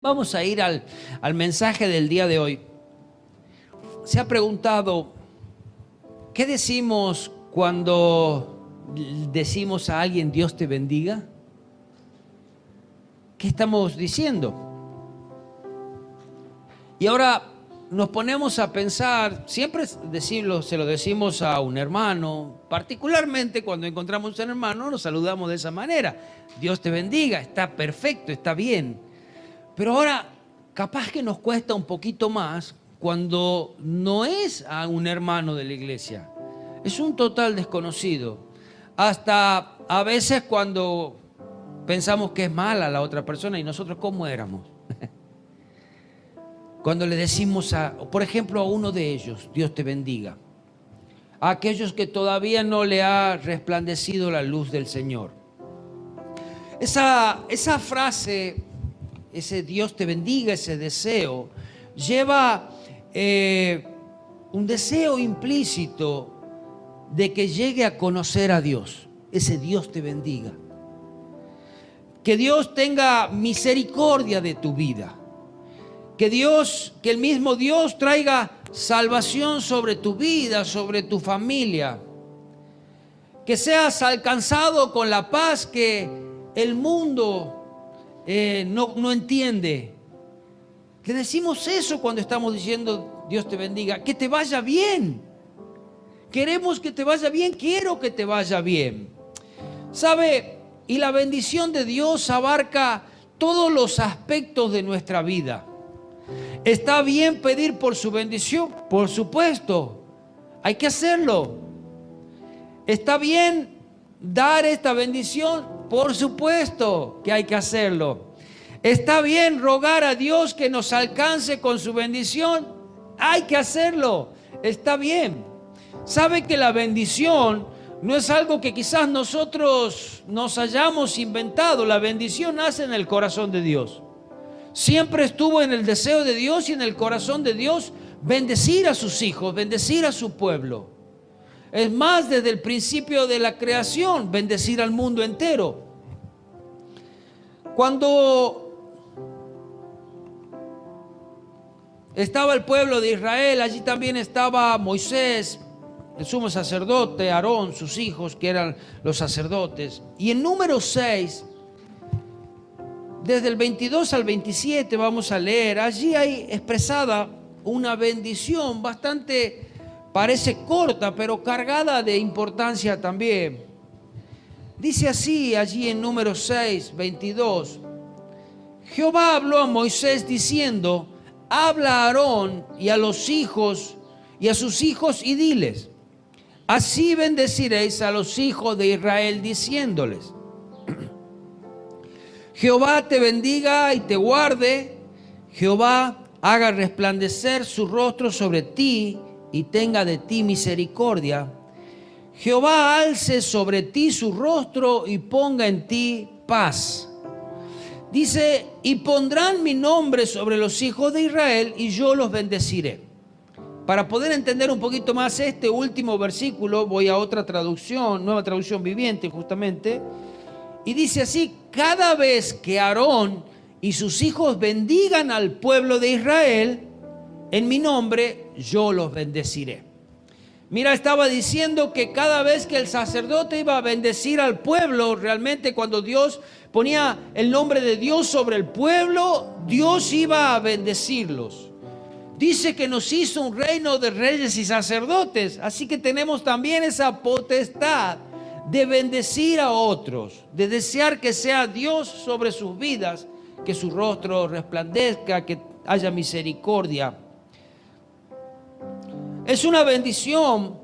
Vamos a ir al mensaje del día de hoy. Se ha preguntado, ¿qué decimos cuando decimos a alguien Dios te bendiga? ¿Qué estamos diciendo? Y ahora nos ponemos a pensar, siempre se lo decimos a un hermano, particularmente cuando encontramos a un hermano nos saludamos de esa manera. Dios te bendiga, está perfecto, está bien. Pero ahora, capaz que nos cuesta un poquito más cuando no es a un hermano de la iglesia. Es un total desconocido. Hasta a veces cuando pensamos que es mala la otra persona y nosotros ¿cómo éramos? Cuando le decimos, por ejemplo, a uno de ellos, Dios te bendiga. A aquellos que todavía no le ha resplandecido la luz del Señor. Esa frase, ese Dios te bendiga, ese deseo, lleva un deseo implícito de que llegue a conocer a Dios. Ese Dios te bendiga. Que Dios tenga misericordia de tu vida. Que el mismo Dios traiga salvación sobre tu vida, sobre tu familia. Que seas alcanzado con la paz que el mundo no entiende. Le decimos eso cuando estamos diciendo Dios te bendiga. Que te vaya bien. Queremos que te vaya bien. Quiero que te vaya bien. ¿Sabe? Y la bendición de Dios abarca todos los aspectos de nuestra vida. ¿Está bien pedir por su bendición? Por supuesto. Hay que hacerlo. ¿Está bien dar esta bendición? Por supuesto que hay que hacerlo. ¿Está bien rogar a Dios que nos alcance con su bendición? Hay que hacerlo. Está bien. ¿Sabe que la bendición no es algo que quizás nosotros nos hayamos inventado? La bendición nace en el corazón de Dios. Siempre estuvo en el deseo de Dios y en el corazón de Dios bendecir a sus hijos, bendecir a su pueblo. Es más, desde el principio de la creación, bendecir al mundo entero. Cuando estaba el pueblo de Israel, allí también estaba Moisés, el sumo sacerdote, Aarón, sus hijos, que eran los sacerdotes. Y en Números 6, desde el 22 al 27 vamos a leer, allí hay expresada una bendición bastante, parece corta, pero cargada de importancia también. Dice así allí en Números 6, 22. Jehová habló a Moisés diciendo, habla a Aarón y a los hijos y a sus hijos y diles, así bendeciréis a los hijos de Israel diciéndoles, Jehová te bendiga y te guarde, Jehová haga resplandecer su rostro sobre ti y tenga de ti misericordia. Jehová alce sobre ti su rostro y ponga en ti paz. Dice, y pondrán mi nombre sobre los hijos de Israel y yo los bendeciré. Para poder entender un poquito más este último versículo, voy a otra traducción, nueva traducción viviente justamente, y dice así, cada vez que Aarón y sus hijos bendigan al pueblo de Israel, en mi nombre yo los bendeciré. Mira, estaba diciendo que cada vez que el sacerdote iba a bendecir al pueblo, realmente cuando Dios ponía el nombre de Dios sobre el pueblo, Dios iba a bendecirlos. Dice que nos hizo un reino de reyes y sacerdotes, así que tenemos también esa potestad de bendecir a otros, de desear que sea Dios sobre sus vidas, que su rostro resplandezca, que haya misericordia. Es una bendición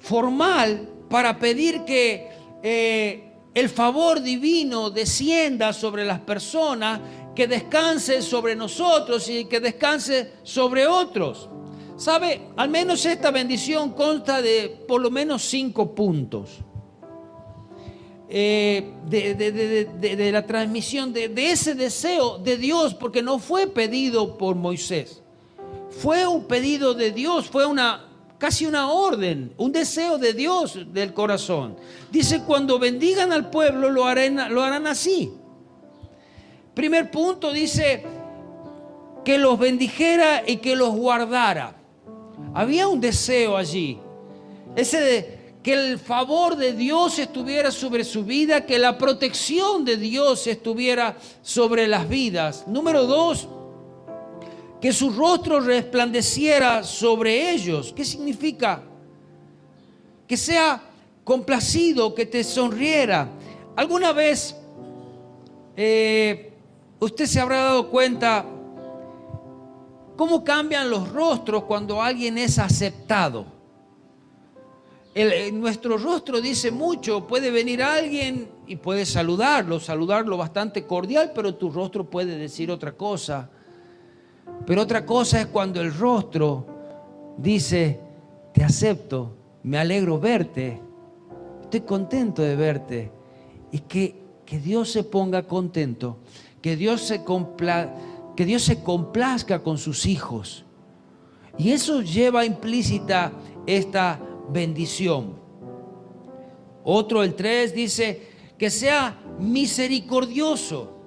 formal para pedir que el favor divino descienda sobre las personas, que descanse sobre nosotros y que descanse sobre otros. ¿Sabe? Al menos esta bendición consta de por lo menos 5 puntos. De la transmisión de ese deseo de Dios, porque no fue pedido por Moisés. Fue un pedido de Dios, fue casi una orden, un deseo de Dios del corazón. Dice, cuando bendigan al pueblo lo harán así. Primer punto dice que los bendijera y que los guardara. Había un deseo allí, ese de que el favor de Dios estuviera sobre su vida, que la protección de Dios estuviera sobre las vidas. Número 2, que su rostro resplandeciera sobre ellos. ¿Qué significa? Que sea complacido, que te sonriera. ¿Alguna vez usted se habrá dado cuenta cómo cambian los rostros cuando alguien es aceptado? Nuestro rostro dice mucho. Puede venir alguien y puedes saludarlo bastante cordial, pero tu rostro puede decir otra cosa. Pero otra cosa es cuando el rostro dice: te acepto, me alegro verte, estoy contento de verte. Y que Dios se ponga contento, que Dios se complazca con sus hijos. Y eso lleva implícita esta bendición. Otro, el 3, dice que sea misericordioso,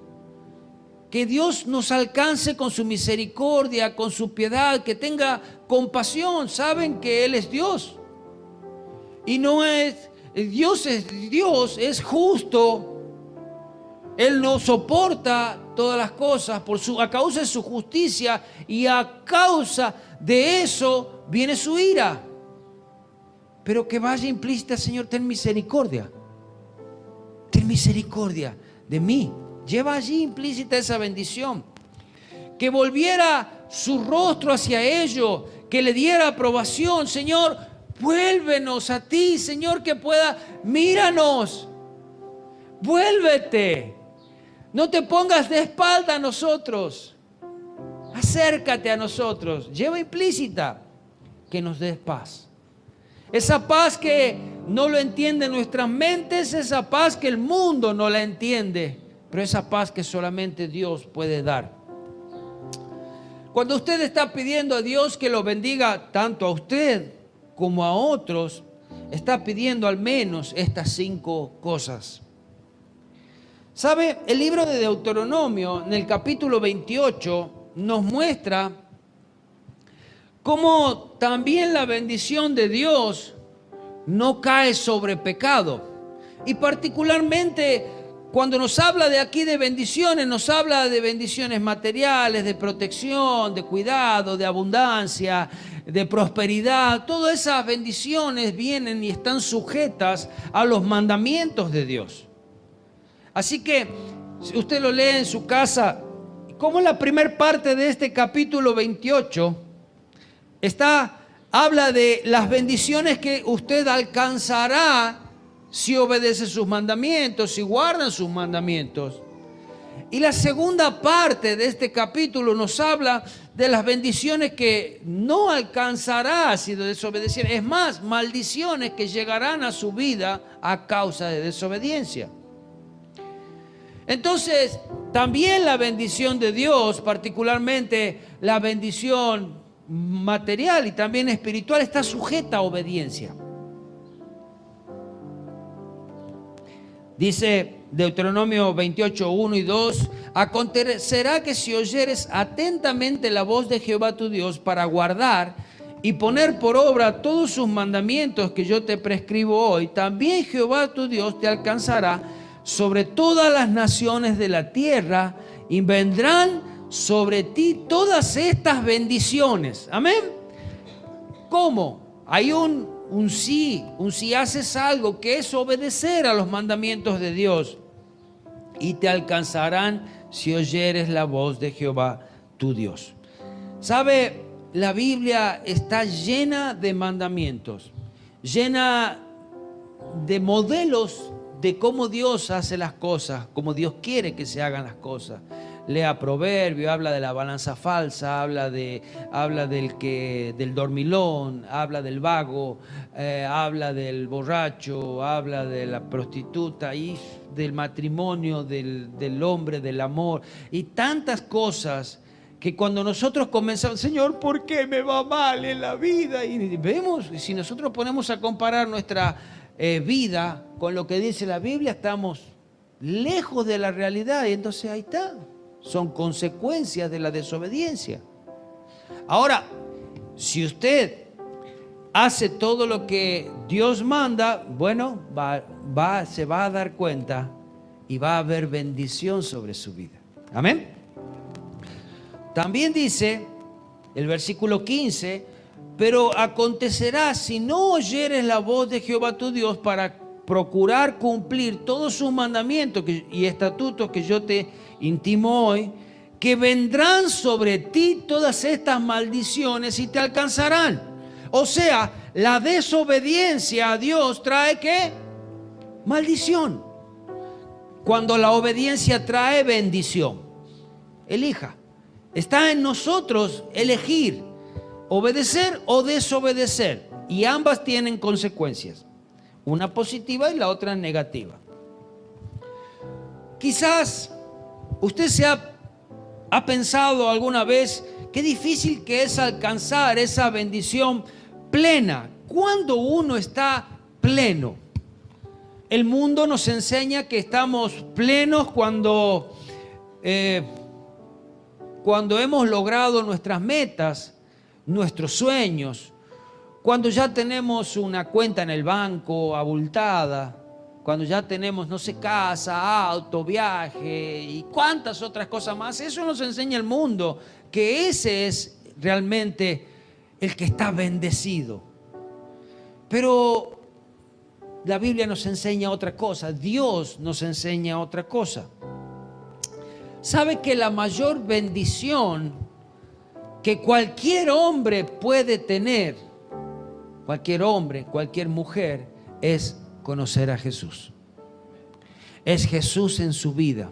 que Dios nos alcance con su misericordia, con su piedad, que tenga compasión. Saben que Él es Dios y no es Dios, es justo. Él no soporta todas las cosas a causa de su justicia, y a causa de eso viene su ira. Pero que vaya implícita: Señor, ten misericordia de mí. Lleva allí implícita esa bendición. Que volviera su rostro hacia ellos, que le diera aprobación. Señor, vuélvenos a ti. Señor, que pueda, míranos, vuélvete. No te pongas de espalda a nosotros. Acércate a nosotros. Lleva implícita que nos des paz. Esa paz que no lo entienden nuestras mentes, esa paz que el mundo no la entiende, pero esa paz que solamente Dios puede dar. Cuando usted está pidiendo a Dios que lo bendiga tanto a usted como a otros, está pidiendo al menos estas 5 cosas. ¿Sabe? El libro de Deuteronomio, en el capítulo 28, nos muestra cómo también la bendición de Dios no cae sobre pecado. Y particularmente cuando nos habla de aquí de bendiciones, nos habla de bendiciones materiales, de protección, de cuidado, de abundancia, de prosperidad. Todas esas bendiciones vienen y están sujetas a los mandamientos de Dios. Así que, si usted lo lee en su casa, como la primera parte de este capítulo 28 habla de las bendiciones que usted alcanzará si obedece sus mandamientos, si guardan sus mandamientos. Y la segunda parte de este capítulo nos habla de las bendiciones que no alcanzará si desobedeciera. Es más, maldiciones que llegarán a su vida a causa de desobediencia. Entonces, también la bendición de Dios, particularmente la bendición material y también espiritual, está sujeta a obediencia. Dice Deuteronomio 28, 1 y 2: acontecerá que si oyeres atentamente la voz de Jehová tu Dios para guardar y poner por obra todos sus mandamientos que yo te prescribo hoy, también Jehová tu Dios te alcanzará sobre todas las naciones de la tierra, y vendrán sobre ti todas estas bendiciones. Amén. ¿Cómo? Hay un sí haces algo, que es obedecer a los mandamientos de Dios. Y te alcanzarán si oyeres la voz de Jehová tu Dios. ¿Sabe? La Biblia está llena de mandamientos, llena de modelos de cómo Dios hace las cosas, cómo Dios quiere que se hagan las cosas. Lea Proverbio, habla de la balanza falsa, habla del dormilón, habla del vago, habla del borracho, habla de la prostituta y del matrimonio, del hombre, del amor y tantas cosas que cuando nosotros comenzamos, Señor, ¿por qué me va mal en la vida? Y vemos, si nosotros ponemos a comparar nuestra vida con lo que dice la Biblia, estamos lejos de la realidad. Y entonces ahí está, son consecuencias de la desobediencia. Ahora, si usted hace todo lo que Dios manda, bueno, se va a dar cuenta y va a haber bendición sobre su vida. Amén. También dice el versículo 15: pero acontecerá, si no oyeres la voz de Jehová tu Dios para procurar cumplir todos sus mandamientos y estatutos que yo te intimo hoy, que vendrán sobre ti todas estas maldiciones y te alcanzarán. O sea, la desobediencia a Dios trae ¿qué? Maldición. Cuando la obediencia trae bendición. Elija. Está en nosotros elegir obedecer o desobedecer, y ambas tienen consecuencias, una positiva y la otra negativa. Quizás usted ha pensado alguna vez qué difícil que es alcanzar esa bendición plena. ¿Cuándo uno está pleno? El mundo nos enseña que estamos plenos cuando hemos logrado nuestras metas, nuestros sueños, cuando ya tenemos una cuenta en el banco abultada, cuando ya tenemos, no sé, casa, auto, viaje y cuántas otras cosas más. Eso nos enseña el mundo, que ese es realmente el que está bendecido. Pero la Biblia nos enseña otra cosa, Dios nos enseña otra cosa. ¿Sabe que la mayor bendición que cualquier hombre puede tener, cualquier hombre, cualquier mujer, es conocer a Jesús? Es Jesús en su vida,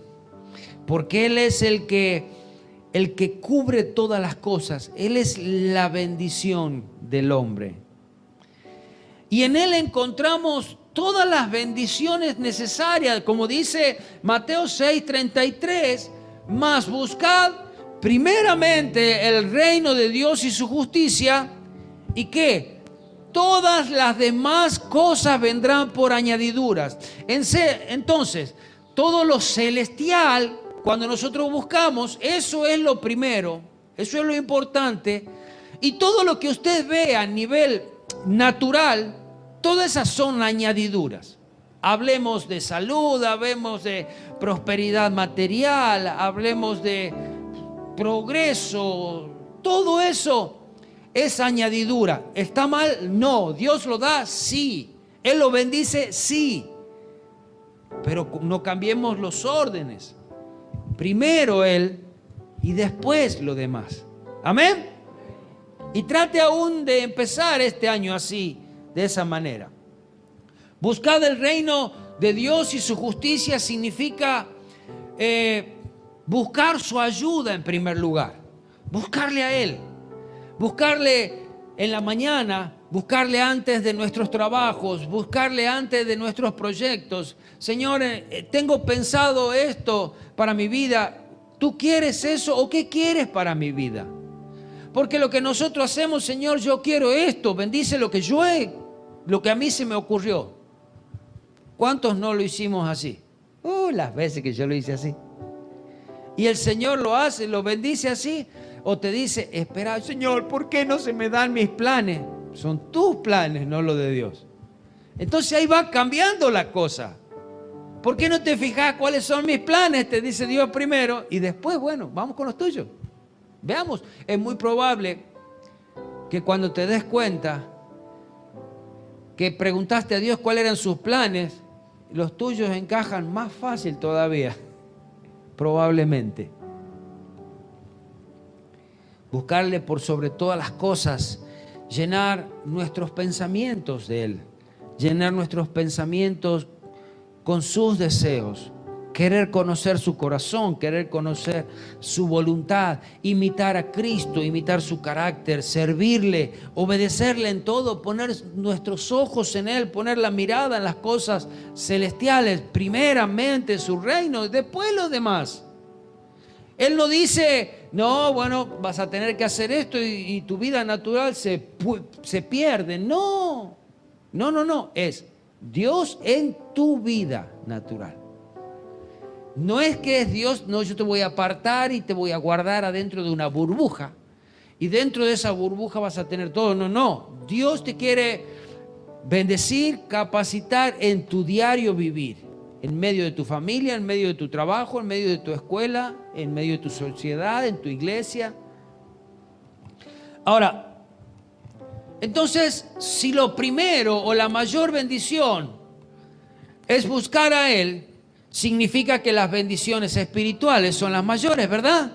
porque Él es el que cubre todas las cosas. Él es la bendición del hombre, y en Él encontramos todas las bendiciones necesarias, como dice Mateo 6:33, mas buscad primeramente el reino de Dios y su justicia, y que todas las demás cosas vendrán por añadiduras. Entonces, todo lo celestial, cuando nosotros buscamos, eso es lo primero, eso es lo importante. Y todo lo que usted ve a nivel natural, todas esas son añadiduras. Hablemos de salud, hablemos de prosperidad material, hablemos de progreso, todo eso es añadidura. ¿Está mal? No. ¿Dios lo da? Sí. ¿Él lo bendice? Sí. Pero no cambiemos los órdenes. Primero Él y después lo demás. Amén. Y trate aún de empezar este año así, de esa manera. Buscad el reino de Dios y su justicia significa buscar su ayuda en primer lugar. Buscarle a Él. Buscarle en la mañana, buscarle antes de nuestros trabajos, buscarle antes de nuestros proyectos. Señor, tengo pensado esto para mi vida. ¿Tú quieres eso o qué quieres para mi vida? Porque lo que nosotros hacemos, Señor, yo quiero esto, bendice lo que a mí se me ocurrió. ¿Cuántos no lo hicimos así? Las veces que yo lo hice así. Y el Señor lo hace, lo bendice así. O te dice, espera, Señor, ¿por qué no se me dan mis planes? Son tus planes, no los de Dios. Entonces ahí va cambiando la cosa. ¿Por qué no te fijas cuáles son mis planes? Te dice Dios primero y después, bueno, vamos con los tuyos. Veamos, es muy probable que cuando te des cuenta que preguntaste a Dios cuáles eran sus planes, los tuyos encajan más fácil todavía, probablemente. Buscarle por sobre todas las cosas, llenar nuestros pensamientos de Él, llenar nuestros pensamientos con sus deseos, querer conocer su corazón, querer conocer su voluntad, imitar a Cristo, imitar su carácter, servirle, obedecerle en todo, poner nuestros ojos en Él, poner la mirada en las cosas celestiales, primeramente su reino, después los demás. Él no dice, no, bueno, vas a tener que hacer esto y tu vida natural se pierde. No, es Dios en tu vida natural. No es que es Dios, no, yo te voy a apartar y te voy a guardar adentro de una burbuja. Y dentro de esa burbuja vas a tener todo. No, no. Dios te quiere bendecir, capacitar en tu diario vivir. En medio de tu familia, en medio de tu trabajo, en medio de tu escuela, en medio de tu sociedad, en tu iglesia. Ahora, entonces, si lo primero o la mayor bendición es buscar a Él, significa que las bendiciones espirituales son las mayores, ¿verdad?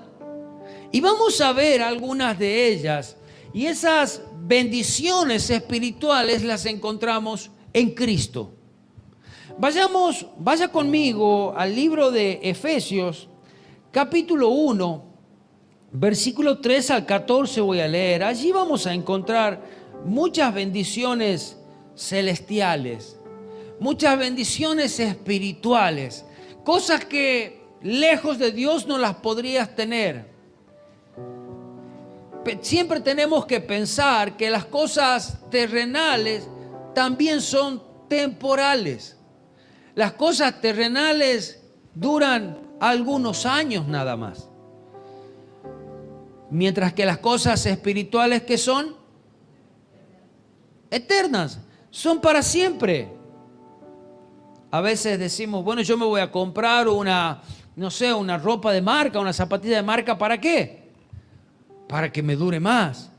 Y vamos a ver algunas de ellas. Y esas bendiciones espirituales las encontramos en Cristo. Vaya conmigo al libro de Efesios, capítulo 1, versículo 3 al 14 voy a leer. Allí vamos a encontrar muchas bendiciones celestiales, muchas bendiciones espirituales, cosas que lejos de Dios no las podrías tener. Siempre tenemos que pensar que las cosas terrenales también son temporales. Las cosas terrenales duran algunos años nada más. Mientras que las cosas espirituales, ¿qué son? Eternas, son para siempre. A veces decimos, bueno, yo me voy a comprar una ropa de marca, una zapatilla de marca, ¿para qué? Para que me dure más.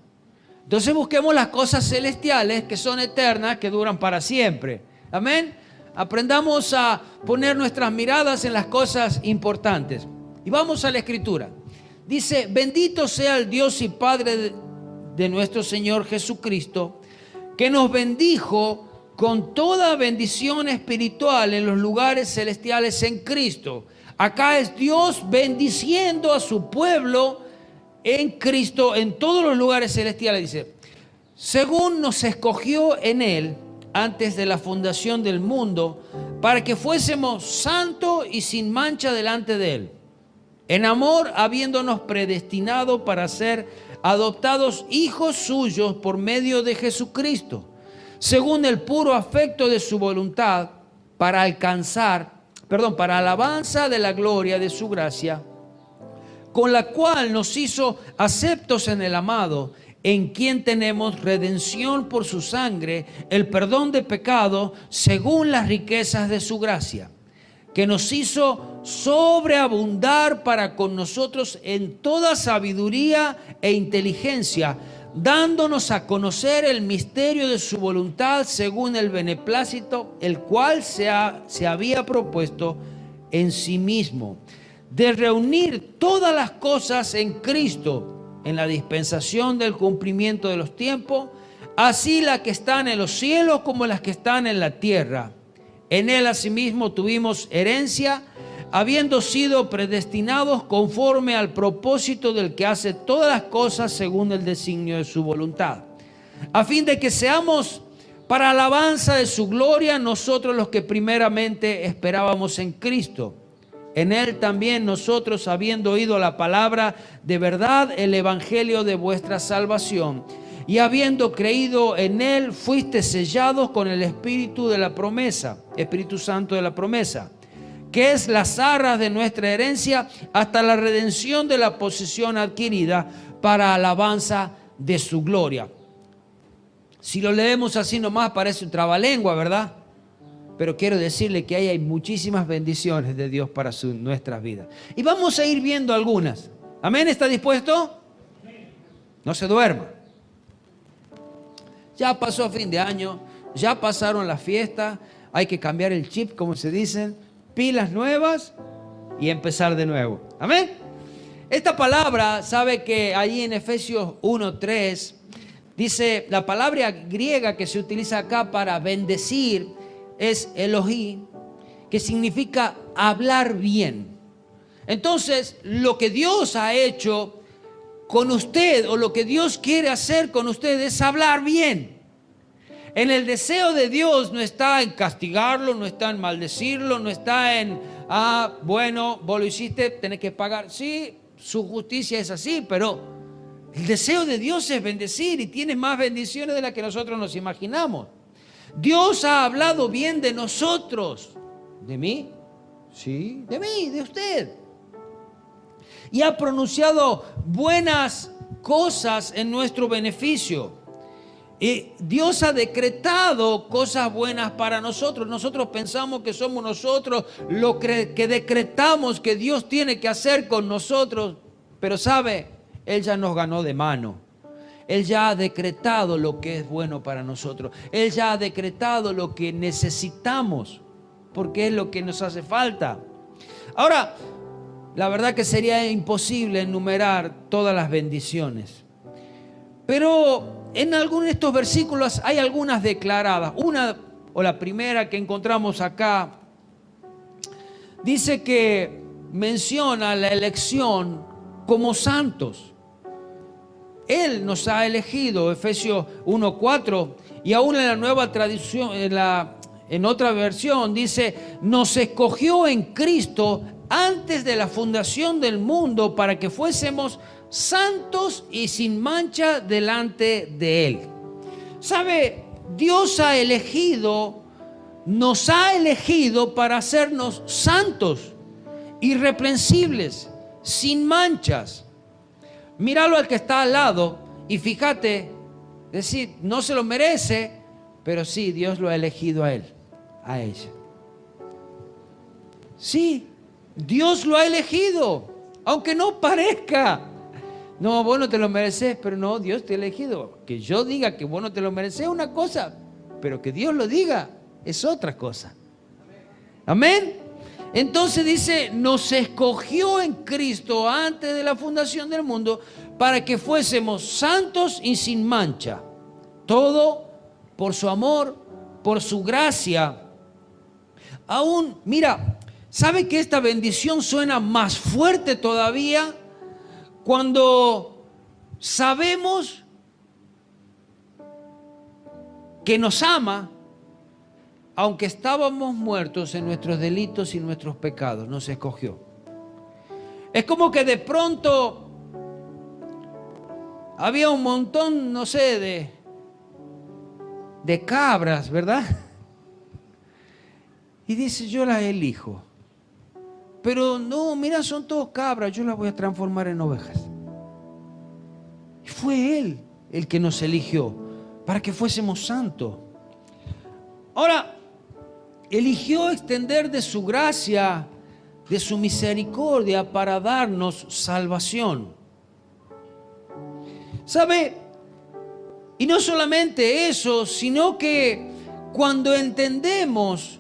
Entonces busquemos las cosas celestiales que son eternas, que duran para siempre. Amén. Aprendamos a poner nuestras miradas en las cosas importantes. Y vamos a la Escritura. Dice, bendito sea el Dios y Padre de nuestro Señor Jesucristo, que nos bendijo con toda bendición espiritual en los lugares celestiales en Cristo. Acá es Dios bendiciendo a su pueblo en Cristo en todos los lugares celestiales. Dice, según nos escogió en Él antes de la fundación del mundo, para que fuésemos santos y sin mancha delante de Él, en amor habiéndonos predestinado para ser adoptados hijos suyos por medio de Jesucristo, según el puro afecto de su voluntad, para alabanza de la gloria de su gracia, con la cual nos hizo aceptos en el amado, en quien tenemos redención por su sangre, el perdón de pecado, según las riquezas de su gracia, que nos hizo sobreabundar para con nosotros en toda sabiduría e inteligencia, dándonos a conocer el misterio de su voluntad según el beneplácito, el cual se había propuesto en sí mismo, de reunir todas las cosas en Cristo, en la dispensación del cumplimiento de los tiempos, así las que están en los cielos como las que están en la tierra. En Él asimismo tuvimos herencia, habiendo sido predestinados conforme al propósito del que hace todas las cosas según el designio de su voluntad, a fin de que seamos para alabanza de su gloria nosotros los que primeramente esperábamos en Cristo. En Él también nosotros, habiendo oído la palabra de verdad, el evangelio de vuestra salvación, y habiendo creído en Él, fuiste sellados con el Espíritu de la promesa, Espíritu Santo de la promesa, que es las arras de nuestra herencia hasta la redención de la posesión adquirida para alabanza de su gloria. Si lo leemos así nomás parece un trabalengua, ¿verdad? Pero quiero decirle que ahí hay muchísimas bendiciones de Dios para nuestras vidas. Y vamos a ir viendo algunas. ¿Amén? ¿Está dispuesto? No se duerma. Ya pasó fin de año, ya pasaron las fiestas, hay que cambiar el chip, como se dicen, pilas nuevas y empezar de nuevo. ¿Amén? Esta palabra, sabe que allí en Efesios 1:3 dice, la palabra griega que se utiliza acá para bendecir es Elohim, que significa hablar bien. Entonces, lo que Dios ha hecho con usted o lo que Dios quiere hacer con usted es hablar bien. En el deseo de Dios no está en castigarlo, no está en maldecirlo, no está en, bueno, vos lo hiciste, tenés que pagar. Sí, su justicia es así, pero el deseo de Dios es bendecir y tiene más bendiciones de las que nosotros nos imaginamos. Dios ha hablado bien de nosotros, de mí, Sí, de mí, de usted. Y ha pronunciado buenas cosas en nuestro beneficio. Y Dios ha decretado cosas buenas para nosotros. Nosotros pensamos que somos nosotros lo que decretamos que Dios tiene que hacer con nosotros. Pero sabe, Él ya nos ganó de mano. Él ya ha decretado lo que es bueno para nosotros. Él ya ha decretado lo que necesitamos, porque es lo que nos hace falta. Ahora, la verdad que sería imposible enumerar todas las bendiciones. Pero en algunos de estos versículos hay algunas declaradas. Una, o la primera que encontramos acá, dice que menciona la elección como santos. Él nos ha elegido, Efesios 1:4, y aún en la nueva traducción, en otra versión, dice, nos escogió en Cristo antes de la fundación del mundo para que fuésemos santos y sin mancha delante de Él. ¿Sabe? Dios ha elegido, nos ha elegido para hacernos santos, irreprensibles, sin manchas. Míralo al que está al lado y fíjate, decir, no se lo merece, pero sí, Dios lo ha elegido a él, a ella. Sí, Dios lo ha elegido, aunque no parezca. No, vos no te lo mereces, pero no, Dios te ha elegido. Que yo diga que vos no te lo mereces es una cosa, pero que Dios lo diga es otra cosa. Amén. Entonces dice, nos escogió en Cristo antes de la fundación del mundo para que fuésemos santos y sin mancha. Todo por su amor, por su gracia. Aún, mira, ¿sabe que esta bendición suena más fuerte todavía cuando sabemos que nos ama? Aunque estábamos muertos en nuestros delitos y nuestros pecados, nos escogió. Es como que de pronto había un montón, no sé, de cabras, ¿verdad? Y dice, yo las elijo. Pero no, mira, son todos cabras, yo las voy a transformar en ovejas. Y fue Él el que nos eligió para que fuésemos santos. Ahora, eligió extender de su gracia, de su misericordia para darnos salvación. ¿Sabe? Y no solamente eso, sino que cuando entendemos,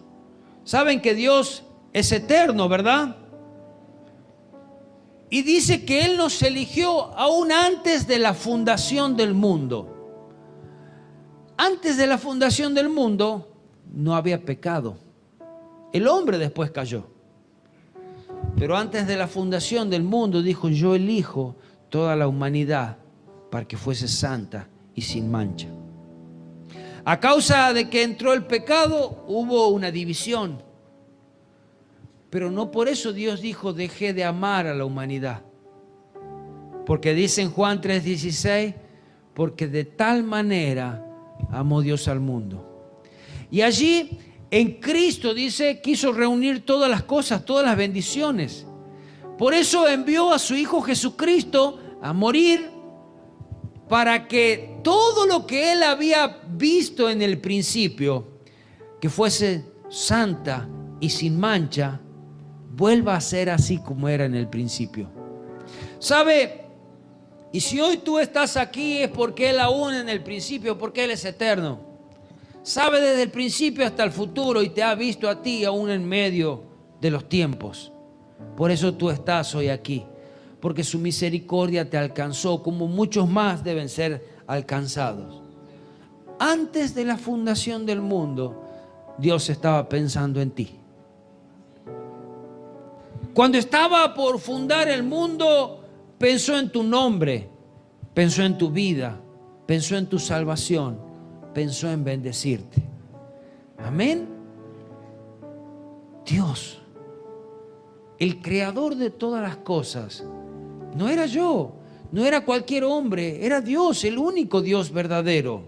saben que Dios es eterno, ¿verdad? Y dice que Él nos eligió aún antes de la fundación del mundo. Antes de la fundación del mundo no había pecado. El hombre después cayó. Pero antes de la fundación del mundo dijo, yo elijo toda la humanidad para que fuese santa y sin mancha. A causa de que entró el pecado, hubo una división. Pero no por eso Dios dijo, dejé de amar a la humanidad. Porque dice en Juan 3:16, porque de tal manera amó Dios al mundo. Y allí en Cristo, dice, quiso reunir todas las cosas, todas las bendiciones. Por eso envió a su Hijo Jesucristo a morir para que todo lo que Él había visto en el principio, que fuese santa y sin mancha, vuelva a ser así como era en el principio. ¿Sabe? Y si hoy tú estás aquí es porque Él aún en el principio, porque Él es eterno. Sabe desde el principio hasta el futuro y te ha visto a ti aún en medio de los tiempos. Por eso tú estás hoy aquí, porque su misericordia te alcanzó, como muchos más deben ser alcanzados. Antes de la fundación del mundo, Dios estaba pensando en ti. Cuando estaba por fundar el mundo, pensó en tu nombre, pensó en tu vida, pensó en tu salvación, pensó en bendecirte. Amén. Dios, el creador de todas las cosas, no era yo, no era cualquier hombre, era Dios, el único Dios verdadero.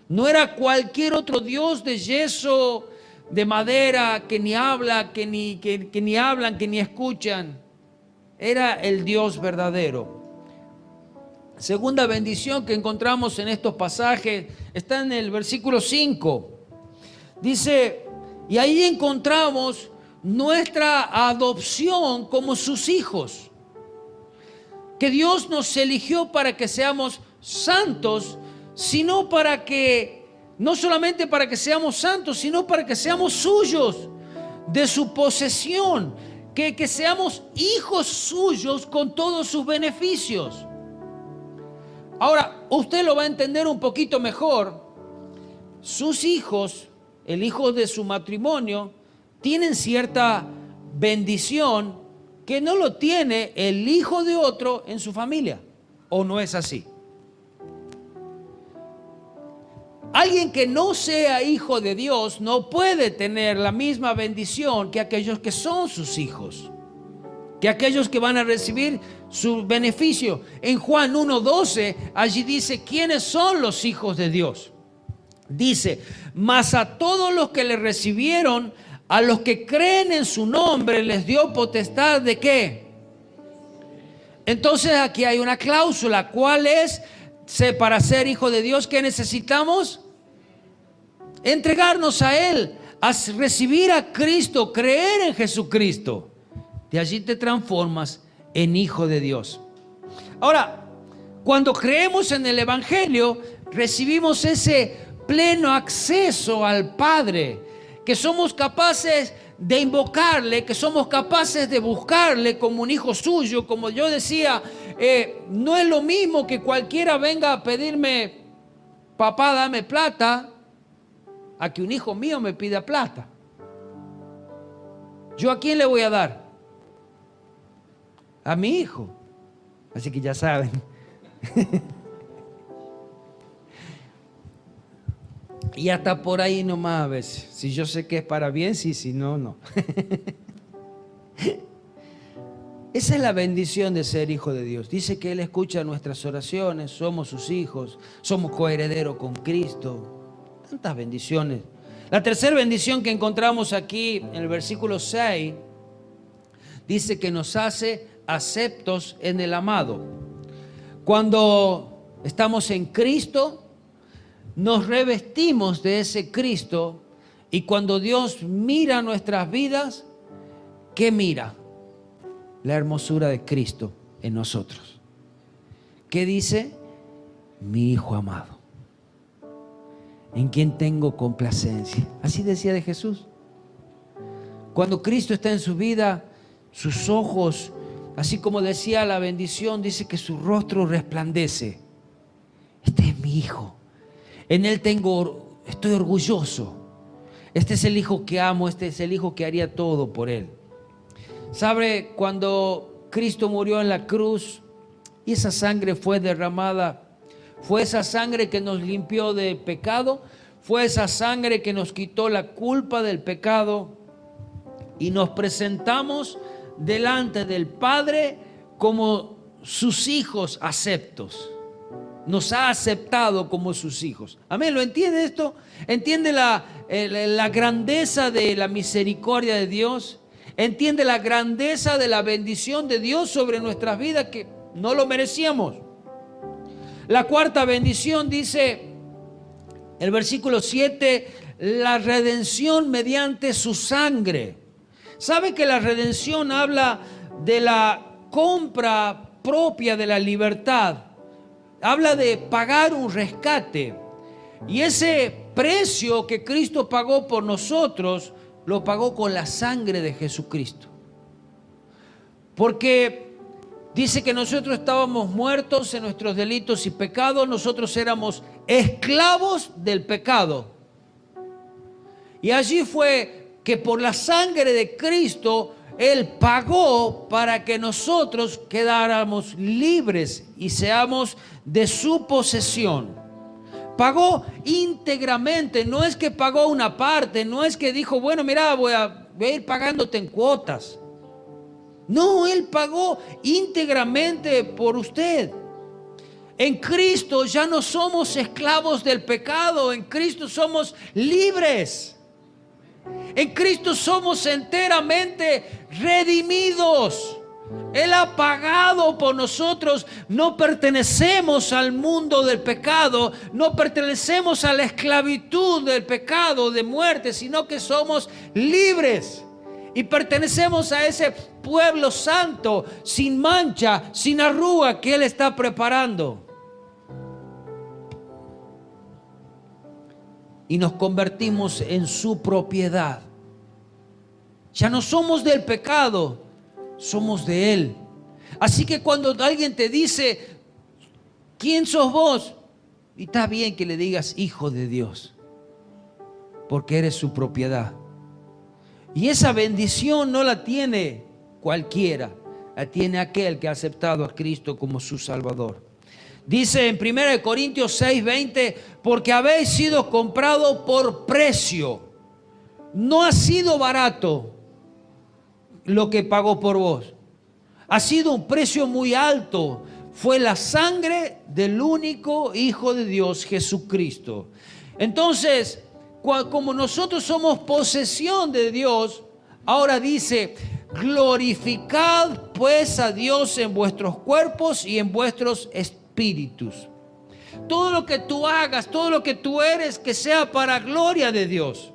No era cualquier otro Dios de yeso, de madera que ni habla, que ni hablan, que ni escuchan. Era el Dios verdadero. Segunda bendición que encontramos en estos pasajes está en el versículo 5. Dice, y ahí encontramos nuestra adopción como sus hijos. Que Dios nos eligió para que seamos santos, sino para que, no solamente para que seamos santos, sino para que seamos suyos, de su posesión, que seamos hijos suyos con todos sus beneficios. Ahora, usted lo va a entender un poquito mejor. Sus hijos, el hijo de su matrimonio, tienen cierta bendición que no lo tiene el hijo de otro en su familia. ¿O no es así? Alguien que no sea hijo de Dios no puede tener la misma bendición que aquellos que son sus hijos, que aquellos que van a recibir su beneficio. En Juan 1:12, allí dice, ¿quiénes son los hijos de Dios? Dice, mas a todos los que le recibieron, a los que creen en su nombre, les dio potestad ¿de qué? Entonces aquí hay una cláusula. ¿Cuál es? Para ser hijo de Dios, ¿qué necesitamos? Entregarnos a Él, a recibir a Cristo, creer en Jesucristo. De allí te transformas en hijo de Dios. Ahora, cuando creemos en el Evangelio, recibimos ese pleno acceso al Padre, que somos capaces de invocarle, que somos capaces de buscarle como un hijo suyo. Como yo decía, no es lo mismo que cualquiera venga a pedirme, papá, dame plata, a que un hijo mío me pida plata. ¿Yo a quién le voy a dar? A mi hijo. Así que ya saben. Y hasta por ahí nomás a veces. Si yo sé que es para bien, sí, si no, no. Esa es la bendición de ser hijo de Dios. Dice que Él escucha nuestras oraciones, somos sus hijos, somos coherederos con Cristo. Tantas bendiciones. La tercera bendición que encontramos aquí en el versículo 6 dice que nos hace aceptos en el amado. Cuando estamos en Cristo, nos revestimos de ese Cristo, y cuando Dios mira nuestras vidas, ¿qué mira? La hermosura de Cristo en nosotros. ¿Qué dice? Mi Hijo amado, en quien tengo complacencia. Así decía de Jesús. Cuando Cristo está en su vida, sus ojos, así como decía la bendición, dice que su rostro resplandece. Este es mi Hijo. En Él estoy orgulloso. Este es el Hijo que amo, este es el Hijo que haría todo por Él. ¿Sabe? Cuando Cristo murió en la cruz y esa sangre fue derramada, fue esa sangre que nos limpió del pecado, fue esa sangre que nos quitó la culpa del pecado, y nos presentamos delante del Padre como sus hijos aceptos. Nos ha aceptado como sus hijos. Amén. ¿Lo entiende esto? ¿Entiende la grandeza de la misericordia de Dios? ¿Entiende la grandeza de la bendición de Dios sobre nuestras vidas, que no lo merecíamos? La cuarta bendición dice, el versículo 7, la redención mediante su sangre. ¿Sabe que la redención habla de la compra propia de la libertad? Habla de pagar un rescate. Y ese precio que Cristo pagó por nosotros, lo pagó con la sangre de Jesucristo. Porque dice que nosotros estábamos muertos en nuestros delitos y pecados. Nosotros éramos esclavos del pecado. Y allí fue que por la sangre de Cristo, Él pagó para que nosotros quedáramos libres y seamos de su posesión. Pagó íntegramente. No es que pagó una parte, no es que dijo, bueno, mira, voy a ir pagándote en cuotas. No, Él pagó íntegramente por usted. En Cristo ya no somos esclavos del pecado, en Cristo somos libres. En Cristo somos enteramente redimidos. Él ha pagado por nosotros. No pertenecemos al mundo del pecado, no pertenecemos a la esclavitud del pecado, de muerte, sino que somos libres y pertenecemos a ese pueblo santo, sin mancha, sin arruga, que Él está preparando. Y nos convertimos en su propiedad. Ya no somos del pecado, somos de Él. Así que cuando alguien te dice, ¿quién sos vos? Y está bien que le digas hijo de Dios, porque eres su propiedad. Y esa bendición no la tiene cualquiera, la tiene aquel que ha aceptado a Cristo como su Salvador. Dice en 1 Corintios 6:20, porque habéis sido comprado por precio. No ha sido barato lo que pagó por vos. Ha sido un precio muy alto. Fue la sangre del único Hijo de Dios, Jesucristo. Entonces, como nosotros somos posesión de Dios, ahora dice, glorificad pues a Dios en vuestros cuerpos y en vuestros espíritus. Todo lo que tú hagas, todo lo que tú eres, que sea para gloria de Dios.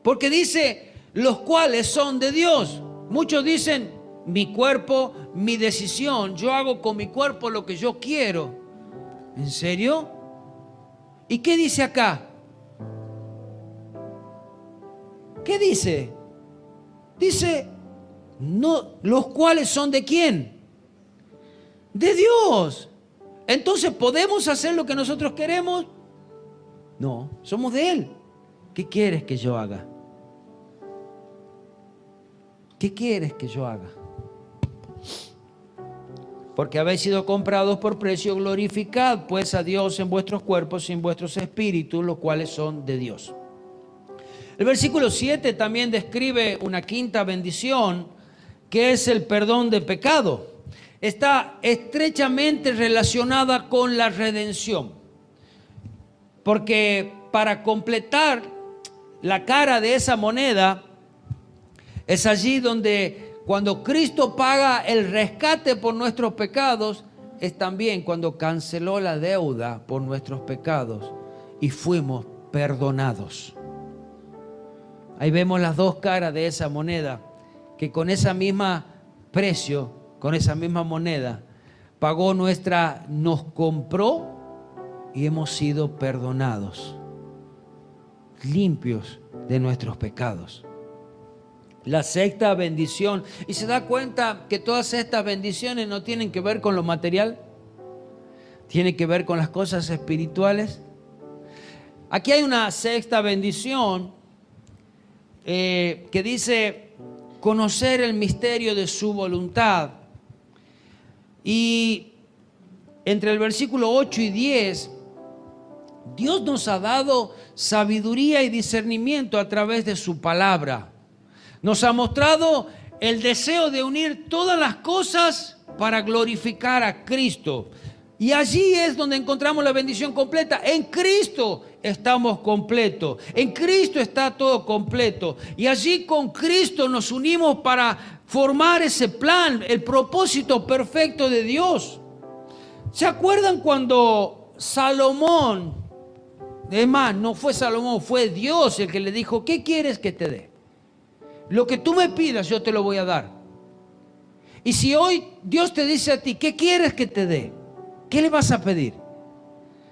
Porque dice, los cuales son de Dios. Muchos dicen, mi cuerpo, mi decisión, yo hago con mi cuerpo lo que yo quiero. ¿En serio? ¿Y qué dice acá? ¿Qué dice? Dice, no, los cuales son de quién? De Dios. Entonces, ¿podemos hacer lo que nosotros queremos? No, somos de Él. ¿Qué quieres que yo haga? ¿Qué quieres que yo haga? Porque habéis sido comprados por precio, glorificad pues a Dios en vuestros cuerpos y en vuestros espíritus, los cuales son de Dios. El versículo 7 también describe una quinta bendición, que es el perdón de pecado. Está estrechamente relacionada con la redención. Porque para completar la cara de esa moneda, es allí donde cuando Cristo paga el rescate por nuestros pecados, es también cuando canceló la deuda por nuestros pecados y fuimos perdonados. Ahí vemos las dos caras de esa moneda, que con esa misma precio, con esa misma moneda, nos compró y hemos sido perdonados, limpios de nuestros pecados. La sexta bendición, y se da cuenta que todas estas bendiciones no tienen que ver con lo material, tienen que ver con las cosas espirituales. Aquí hay una sexta bendición que dice conocer el misterio de su voluntad. Y entre el versículo 8 y 10, Dios nos ha dado sabiduría y discernimiento a través de su palabra. Nos ha mostrado el deseo de unir todas las cosas para glorificar a Cristo. Y allí es donde encontramos la bendición completa. En Cristo estamos completos. En Cristo está todo completo. Y allí con Cristo nos unimos para formar ese plan, el propósito perfecto de Dios. ¿Se acuerdan cuando Salomón, además no fue Salomón, fue Dios el que le dijo, ¿qué quieres que te dé? Lo que tú me pidas yo te lo voy a dar. Y si hoy Dios te dice a ti, ¿qué quieres que te dé? ¿Qué le vas a pedir?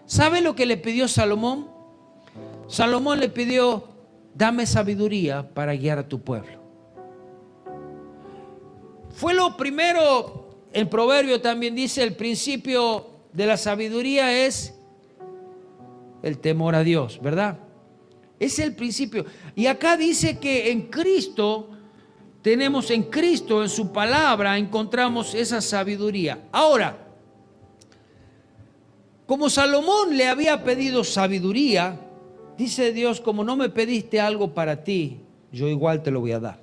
¿Sabe lo que le pidió Salomón? Salomón le pidió, dame sabiduría para guiar a tu pueblo. Fue lo primero, el proverbio también dice, el principio de la sabiduría es el temor a Dios, ¿verdad? Es el principio. Y acá dice que en Cristo, tenemos en Cristo, en su palabra, encontramos esa sabiduría. Ahora, como Salomón le había pedido sabiduría, dice Dios, como no me pediste algo para ti, yo igual te lo voy a dar.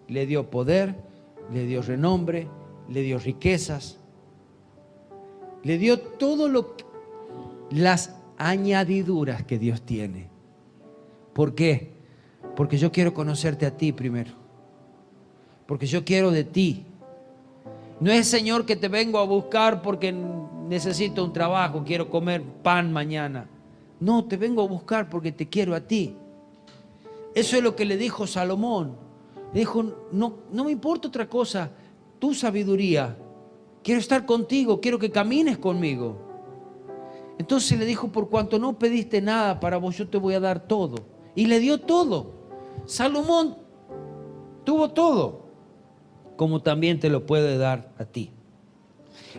Le dio poder, le dio renombre, le dio riquezas, le dio todo las añadiduras que Dios tiene. ¿Por qué? Porque yo quiero conocerte a ti primero. Porque yo quiero de ti. No es, Señor, que te vengo a buscar porque necesito un trabajo, quiero comer pan mañana. No, te vengo a buscar porque te quiero a ti. Eso es lo que le dijo Salomón. Le dijo, no me importa otra cosa, tu sabiduría. Quiero estar contigo, quiero que camines conmigo. Entonces le dijo, por cuanto no pediste nada para vos, yo te voy a dar todo. Y le dio todo. Salomón tuvo todo, como también te lo puede dar a ti.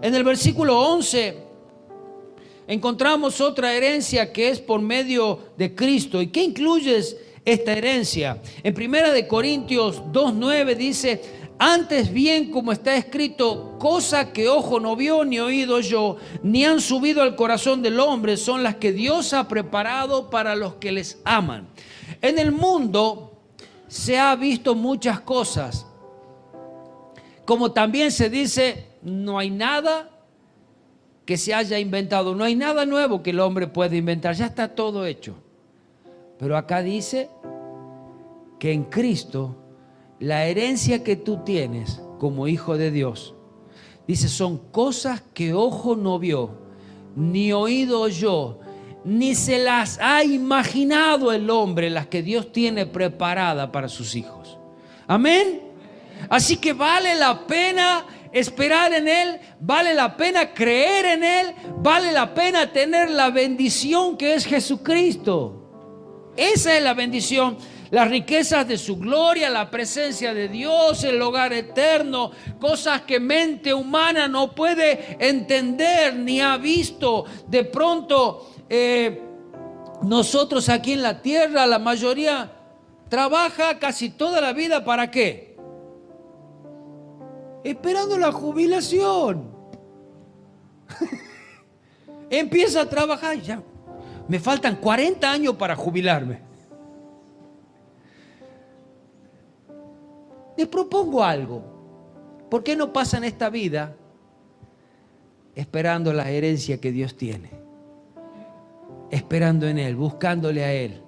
En el versículo 11 encontramos otra herencia que es por medio de Cristo. ¿Y qué incluye esta herencia? En 1 Corintios 2:9 dice, antes bien, como está escrito, cosa que ojo no vio ni oído yo, ni han subido al corazón del hombre, son las que Dios ha preparado para los que les aman. En el mundo se ha visto muchas cosas. Como también se dice, no hay nada que se haya inventado, no hay nada nuevo que el hombre pueda inventar, ya está todo hecho. Pero acá dice que en Cristo la herencia que tú tienes como hijo de Dios, dice, son cosas que ojo no vio, ni oído oyó, ni se las ha imaginado el hombre, las que Dios tiene preparadas para sus hijos. Amén. Así que vale la pena esperar en Él, vale la pena creer en Él, vale la pena tener la bendición que es Jesucristo. Esa es la bendición, las riquezas de su gloria, la presencia de Dios, el hogar eterno, cosas que mente humana no puede entender ni ha visto. De pronto nosotros aquí en la tierra, la mayoría trabaja casi toda la vida, ¿para qué? Esperando la jubilación. Empieza a trabajar, ya me faltan 40 años para jubilarme. Les propongo algo. ¿Por qué no pasan esta vida esperando la herencia que Dios tiene? Esperando en Él, buscándole a Él,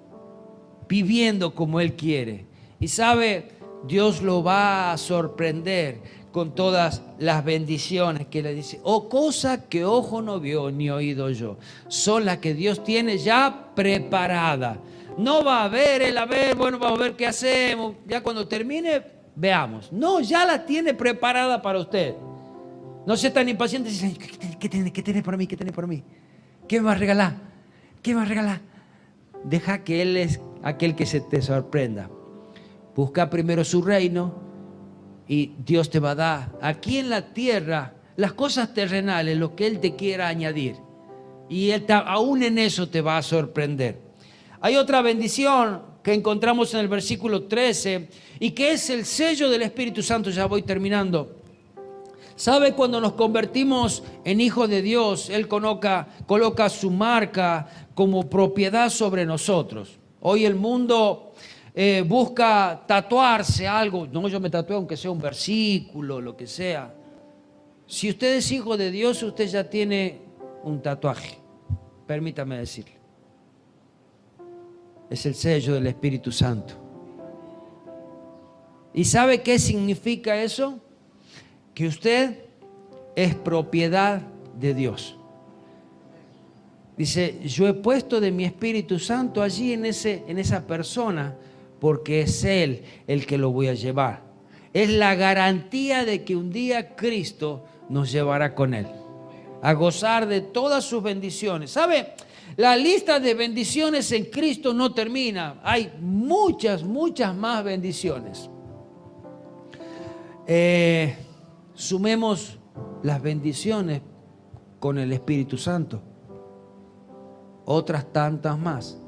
viviendo como Él quiere. Y sabe, Dios lo va a sorprender con todas las bendiciones que le dice. O cosas que ojo no vio ni oído yo, son las que Dios tiene ya preparadas. No va a ver Él, bueno, vamos a ver qué hacemos, ya cuando termine, veamos. No, ya la tiene preparada para usted. No sea tan impaciente y dice, ¿qué tenés para mí? ¿Qué tenés para mí? ¿Qué me va a regalar? ¿Qué me va a regalar? Deja que Él es aquel que se te sorprenda. Busca primero su reino y Dios te va a dar aquí en la tierra las cosas terrenales, lo que Él te quiera añadir. Y Él aún en eso te va a sorprender. Hay otra bendición que encontramos en el versículo 13 y que es el sello del Espíritu Santo. Ya voy terminando. ¿Sabe? Cuando nos convertimos en hijos de Dios, Él coloca su marca como propiedad sobre nosotros. Hoy el mundo busca tatuarse algo. No, yo me tatué aunque sea un versículo, lo que sea. Si usted es hijo de Dios, usted ya tiene un tatuaje. Permítame decirle. Es el sello del Espíritu Santo. ¿Y sabe qué significa eso? Que usted es propiedad de Dios. Dice, yo he puesto de mi Espíritu Santo allí en esa persona, porque es Él el que lo voy a llevar. Es la garantía de que un día Cristo nos llevará con Él a gozar de todas sus bendiciones. ¿Sabe? La lista de bendiciones en Cristo no termina. Hay muchas, muchas más bendiciones. Sumemos las bendiciones con el Espíritu Santo. Otras tantas más.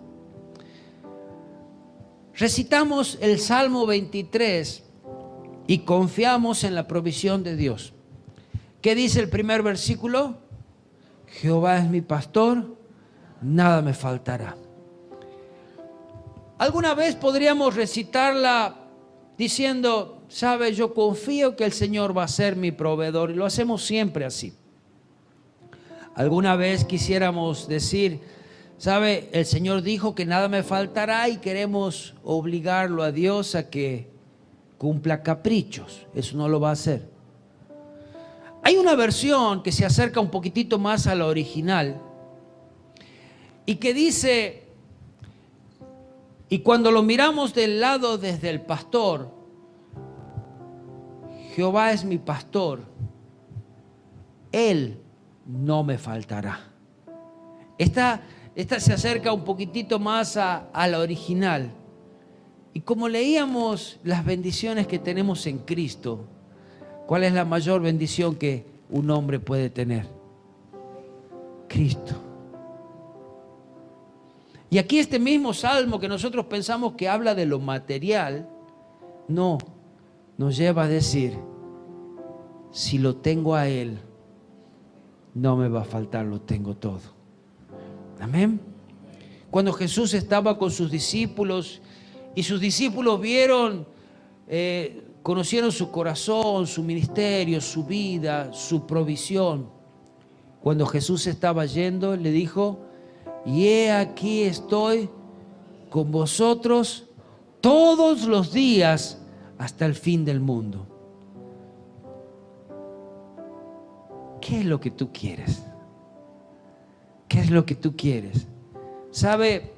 Recitamos el Salmo 23 y confiamos en la provisión de Dios. ¿Qué dice el primer versículo? Jehová es mi pastor, nada me faltará. ¿Alguna vez podríamos recitarla diciendo, sabe, yo confío que el Señor va a ser mi proveedor? Y lo hacemos siempre así. ¿Alguna vez quisiéramos decir, ¿Sabe? El Señor dijo que nada me faltará y queremos obligarlo a Dios a que cumpla caprichos. Eso no lo va a hacer. Hay una versión que se acerca un poquitito más a la original y que dice, y cuando lo miramos del lado desde el pastor, Jehová es mi pastor, Él no me faltará. Esta se acerca un poquitito más a la original. Y como leíamos las bendiciones que tenemos en Cristo, ¿cuál es la mayor bendición que un hombre puede tener? Cristo. Y aquí este mismo salmo que nosotros pensamos que habla de lo material, no, nos lleva a decir, si lo tengo a Él, no me va a faltar, lo tengo todo. Amén. Cuando Jesús estaba con sus discípulos y sus discípulos vieron, conocieron su corazón, su ministerio, su vida, su provisión. Cuando Jesús estaba yendo, le dijo, y he aquí estoy con vosotros todos los días hasta el fin del mundo. ¿Qué es lo que tú quieres? ¿Qué es lo que tú quieres? ¿Sabe?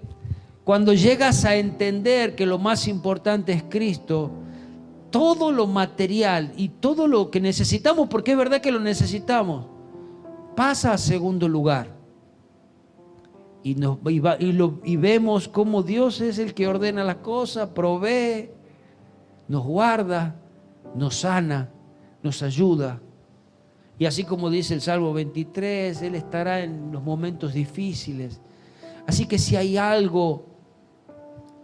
Cuando llegas a entender que lo más importante es Cristo, todo lo material y todo lo que necesitamos, porque es verdad que lo necesitamos, pasa a segundo lugar. Y vemos cómo Dios es el que ordena las cosas, provee, nos guarda, nos sana, nos ayuda. Y así como dice el Salmo 23, Él estará en los momentos difíciles. Así que si hay algo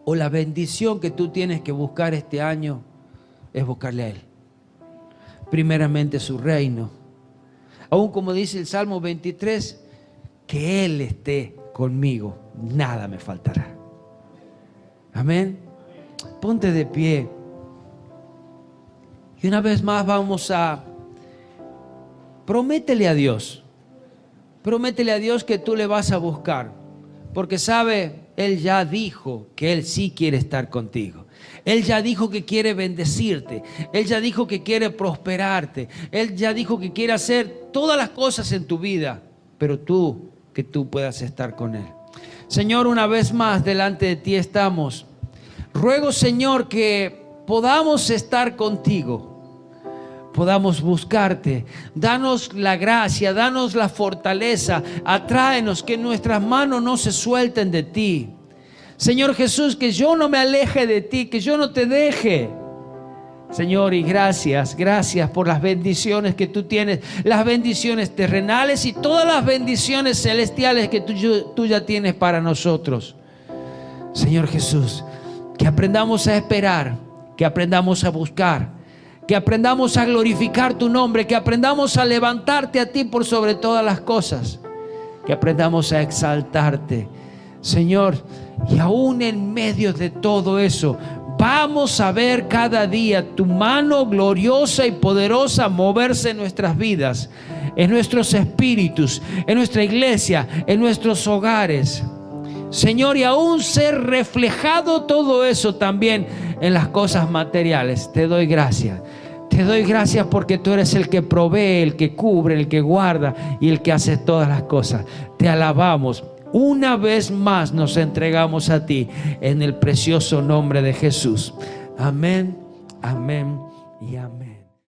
o la bendición que tú tienes que buscar este año, es buscarle a Él. Primeramente su reino. Aún como dice el Salmo 23, que Él esté conmigo, nada me faltará. Amén. Ponte de pie. Y una vez más vamos a... Prométele a Dios que tú le vas a buscar, porque sabe, Él ya dijo que Él sí quiere estar contigo. Él ya dijo que quiere bendecirte. Él ya dijo que quiere prosperarte. Él ya dijo que quiere hacer todas las cosas en tu vida, pero que tú puedas estar con Él. Señor, una vez más delante de ti estamos. Ruego, Señor, que podamos estar contigo, podamos buscarte. Danos la gracia, danos la fortaleza, atráenos, que nuestras manos no se suelten de ti. Señor Jesús, que yo no me aleje de ti, que yo no te deje. Señor, y gracias por las bendiciones que tú tienes, las bendiciones terrenales y todas las bendiciones celestiales que tú ya tienes para nosotros. Señor Jesús, que aprendamos a esperar, que aprendamos a buscar, que aprendamos a glorificar tu nombre, que aprendamos a levantarte a ti por sobre todas las cosas, que aprendamos a exaltarte, Señor. Y aún en medio de todo eso, vamos a ver cada día tu mano gloriosa y poderosa moverse en nuestras vidas, en nuestros espíritus, en nuestra iglesia, en nuestros hogares, Señor, y aún ser reflejado todo eso también en las cosas materiales. Te doy gracias. Te doy gracias porque tú eres el que provee, el que cubre, el que guarda y el que hace todas las cosas. Te alabamos. Una vez más nos entregamos a ti en el precioso nombre de Jesús. Amén, amén y amén.